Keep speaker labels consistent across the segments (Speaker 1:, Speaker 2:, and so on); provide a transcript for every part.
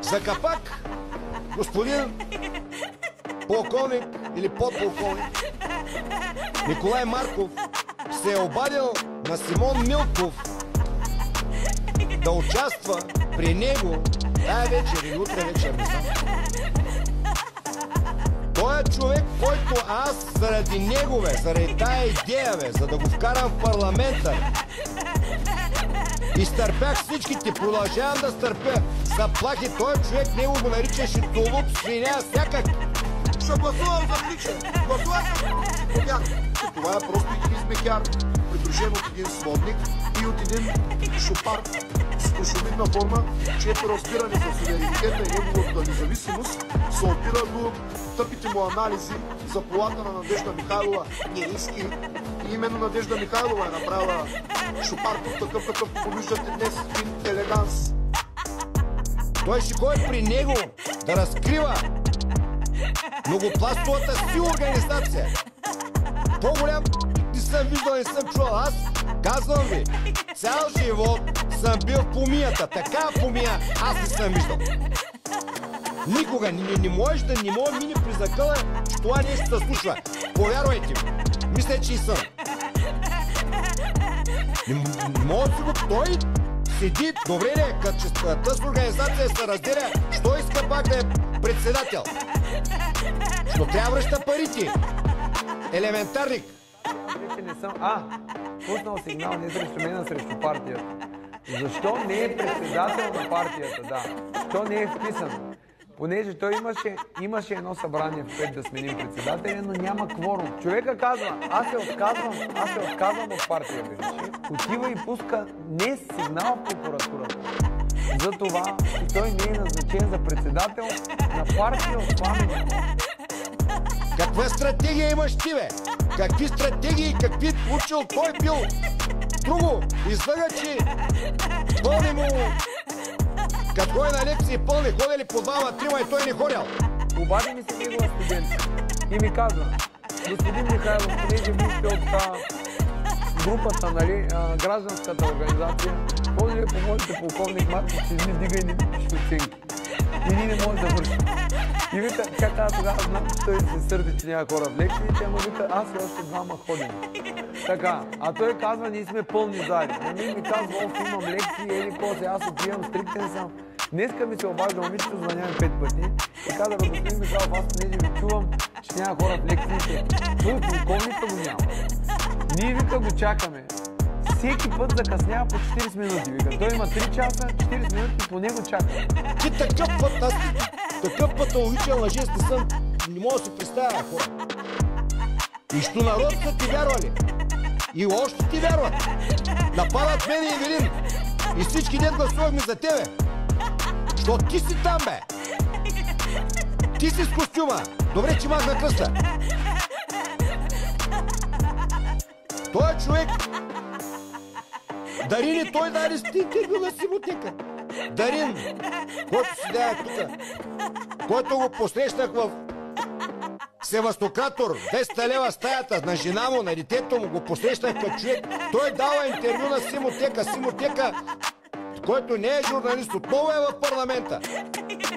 Speaker 1: За капак господин полковник или подполковник Николай Марков се е обадил на Симон Милков да участва при него тая вечер или утре вечер, не знам. Той е човек, който аз заради него, заради тая идея, за да го вкарам в парламента, изтърпях всичките, продължавам да стърпя заплахи. Той човек, него го наричаше тулуп, свиня, всякак.
Speaker 2: Ще гласувам за Кличе. Гласувам за тях. Това е просто един смекяр, придружен от един сводник и от един шопар с кошовидна форма, чието разбиране за суверенитета и неговата независимост се опира до тъпите му анализи за полата на Надежда Михайлова. Неиски. И именно Надежда Михайлова е направила шопар такъв, какъвто го виждате днес, елеганс.
Speaker 1: Той ще ходи при него да разкрива многопластовата си организация. По-голям не съм виждал, не съм чувал. Аз казвам ви, цял живот съм бил в помията. Така помия аз не съм виждал. Никога не можеш да не мога мини при закъла, че това нещо се случва. Повярвайте ми. Мисля, че и съм. Не мога да си го... Той седи, добре ли, като тази организация се разделя, що иска пак да е председател? Що трябва връща парите? Елементарник.
Speaker 3: Не съм... пуснал сигнал не срещу мен, а срещу партията. Защо не е председател на партията, да? Защо не е вписан? Понеже той имаше едно събрание в 5 да сменим председателя, но няма кворум. Човека казва, аз се отказвам от партията. Отива и пуска не сигнал в прокуратурата. За това, че той не е назначен за председател на партия от Пламен.
Speaker 1: Каква стратегия имаш ти, бе? Какви стратегии, какви учил той бил? Друго, излага, че пълни му... Като ходи на лекции пълни, ходили по 2-3 и той не ходил.
Speaker 3: Обади ми се негова студент и ми казва, господин Михайлов, понеже вие сте от групата, нали, гражданската организация, може ли помолите полковник Марков, че не дига и не пише оценки. И ние не можем да вършим. И вика, тя каза тогава, знам, че той се сърди, че няма хора в лекциите, ама вика, аз и още двама ходим. Така, а той казва, ние сме пълни зали. На мен ми казва, имам лекции, или после аз отивам, стриктен съм. Днеска ми се обажда момичето, звънявам 5 пъти и каза, господин Михайлов, аз понеже ви чувам, че няма хора в лекциите. Той полковника го няма. Ние, вика, го чакаме. Всеки път закъснява по 40 минути. Вика, той има 3 часа, 40 минути по него чака.
Speaker 1: Ти такъв път, аз такъв патологичен лъжец не съм, не мога да се представя, хора. И що народ са ти вярвали. И още ти вярват. Нападат мен и Евелин. И всички ден гласувахме за тебе. Що ти си там, бе? Ти си с костюма. Добре, че махна кръста. Той е човек. Дарин и той даде стикер на Симотека. Дарин, който си дава тук, който го посрещнах в Севастократор, 200 лева стаята на жена му, на детето му, го посрещнах като човек. Той дава интервю на Симотека. Симотека, който не е журналист, отново е в парламента.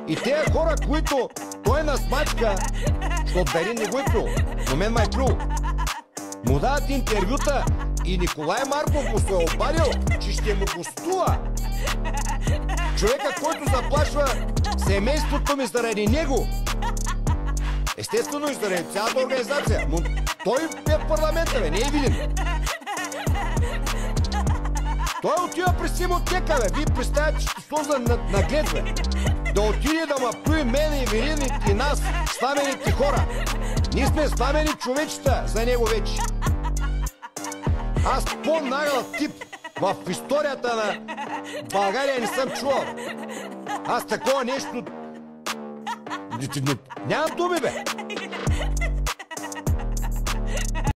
Speaker 1: И тези хора, които той насмачка, защото Дарин не го е плюл, но мен ме е плюл, му дават интервюта и Николай Марков го се е обадил, че ще му гостува. Човека, който заплашва семейството ми заради него. Естествено и заради цялата организация, но той е в парламента, бе, не е виден. Той отива при Симотека, бе. Вие представяте, че що за наглед, бе. Да отиде да ма плюи мен и Верин и нас, сламените хора. Ние сме сламени човечета за него вече. Аз по-нагъл тип в историята на България не съм чувал. Аз такова нещо... Нямам думи, бе.